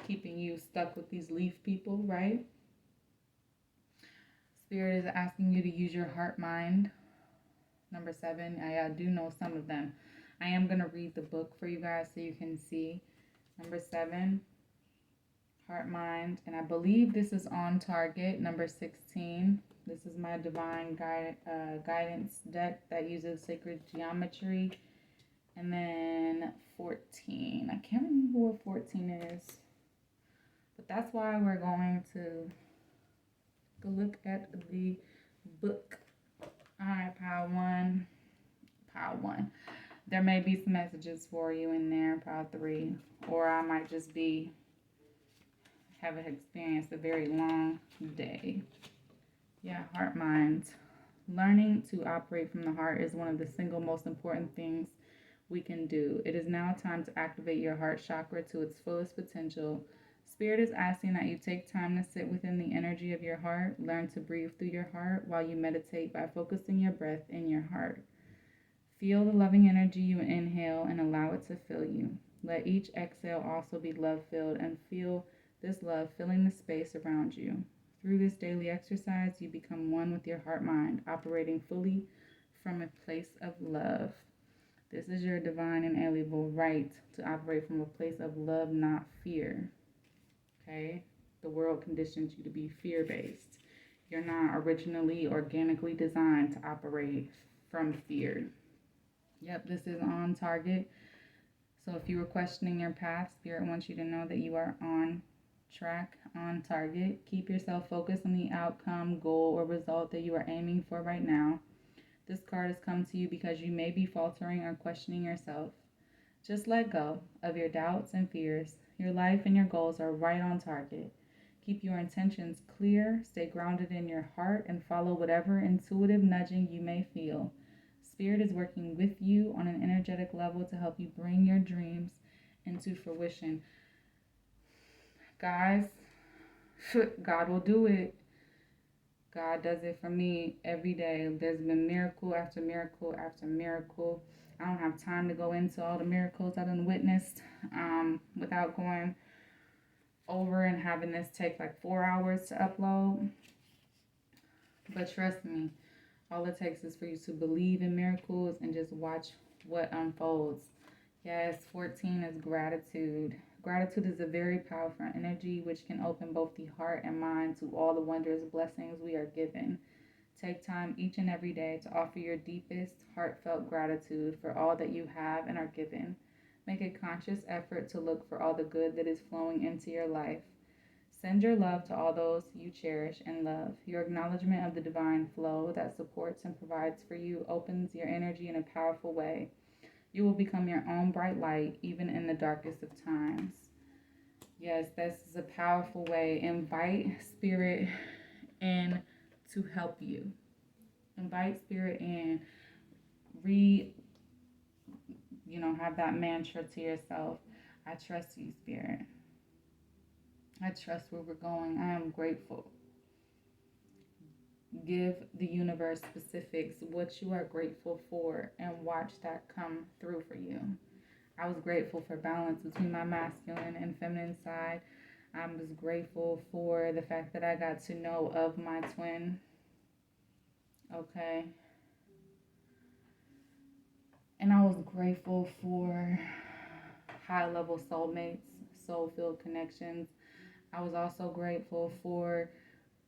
keeping you stuck with these leaf people, right? Spirit is asking you to use your heart mind. Number 7, I do know some of them. I am going to read the book for you guys so you can see. Number 7, heart mind. And I believe this is on target. Number 16, this is my divine guidance deck that uses sacred geometry. And then 14, I can't remember what 14 is. But that's why we're going to go look at the book. All right, pile 1. There may be some messages for you in there, pile 3. Or I might just have experienced a very long day. Yeah, heart mind. Learning to operate from the heart is one of the single most important things we can do. It is now time to activate your heart chakra to its fullest potential. Spirit is asking that you take time to sit within the energy of your heart. Learn to breathe through your heart while you meditate by focusing your breath in your heart. Feel the loving energy you inhale and allow it to fill you. Let each exhale also be love-filled and feel this love filling the space around you. Through this daily exercise, you become one with your heart-mind, operating fully from a place of love. This is your divine and inalienable right to operate from a place of love, not fear. Okay? The world conditions you to be fear-based. You're not originally, organically designed to operate from fear. Yep, this is on target. So if you were questioning your path, Spirit wants you to know that you are on track, on target. Keep yourself focused on the outcome, goal, or result that you are aiming for right now. This card has come to you because you may be faltering or questioning yourself. Just let go of your doubts and fears. Your life and your goals are right on target. Keep your intentions clear, stay grounded in your heart, and follow whatever intuitive nudging you may feel. Spirit is working with you on an energetic level to help you bring your dreams into fruition. Guys, God will do it. God does it for me every day. There's been miracle after miracle after miracle. I don't have time to go into all the miracles I've witnessed without going over and having this take like 4 hours to upload. But trust me, all it takes is for you to believe in miracles and just watch what unfolds. Yes, 14 is gratitude. Gratitude is a very powerful energy which can open both the heart and mind to all the wondrous blessings we are given. Take time each and every day to offer your deepest, heartfelt gratitude for all that you have and are given. Make a conscious effort to look for all the good that is flowing into your life. Send your love to all those you cherish and love. Your acknowledgement of the divine flow that supports and provides for you opens your energy in a powerful way. You will become your own bright light, even in the darkest of times. Yes, this is a powerful way. Invite Spirit in to help you. Invite Spirit in. Have that mantra to yourself. I trust you, Spirit. I trust where we're going. I am grateful. Give the universe specifics, what you are grateful for, and watch that come through for you. I was grateful for balance between my masculine and feminine side. I was grateful for the fact that I got to know of my twin. Okay. And I was grateful for high-level soulmates, soul-filled connections. I was also grateful for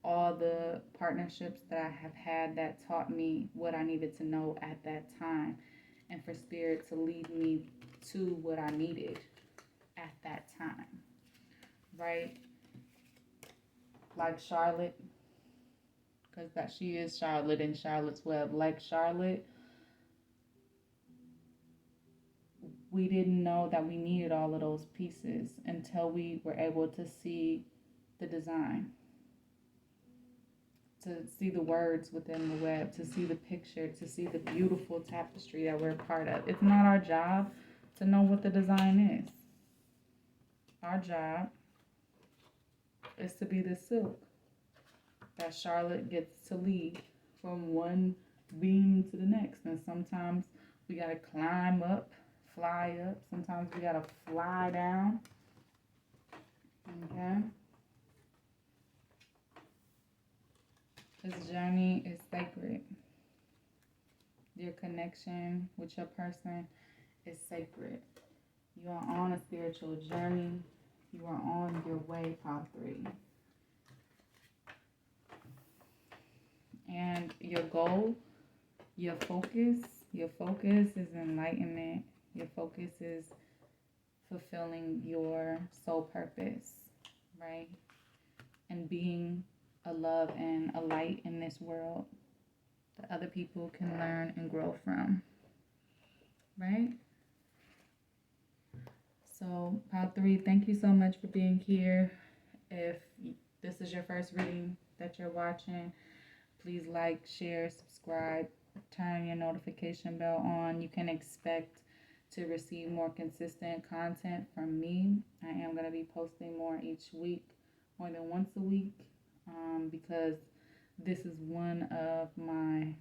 all the partnerships that I have had that taught me what I needed to know at that time, and for Spirit to lead me to what I needed at that time, right? Like Charlotte, because that she is Charlotte in Charlotte's Web. Like Charlotte, we didn't know that we needed all of those pieces until we were able to see the design, to see the words within the web, to see the picture, to see the beautiful tapestry that we're a part of. It's not our job to know what the design is. Our job is to be the silk that Charlotte gets to lead from one beam to the next. And sometimes we got to climb up fly up. Sometimes we gotta fly down. Okay? This journey is sacred. Your connection with your person is sacred. You are on a spiritual journey. You are on your way, pile 3. And your goal, your focus is enlightenment. Your focus is fulfilling your soul purpose, right? And being a love and a light in this world that other people can learn and grow from, right? So, pile 3, thank you so much for being here. If this is your first reading that you're watching, please like, share, subscribe, turn your notification bell on. You can expect to receive more consistent content from me. I am going to be posting more each week, more than once a week, because this is one of my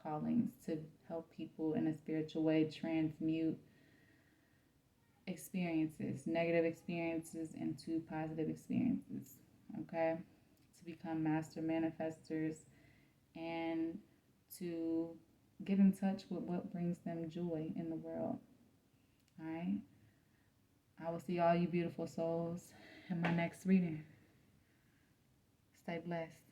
callings, to help people in a spiritual way transmute experiences, negative experiences, into positive experiences, okay? To become master manifestors and to get in touch with what brings them joy in the world. All right? I will see all you beautiful souls in my next reading. Stay blessed.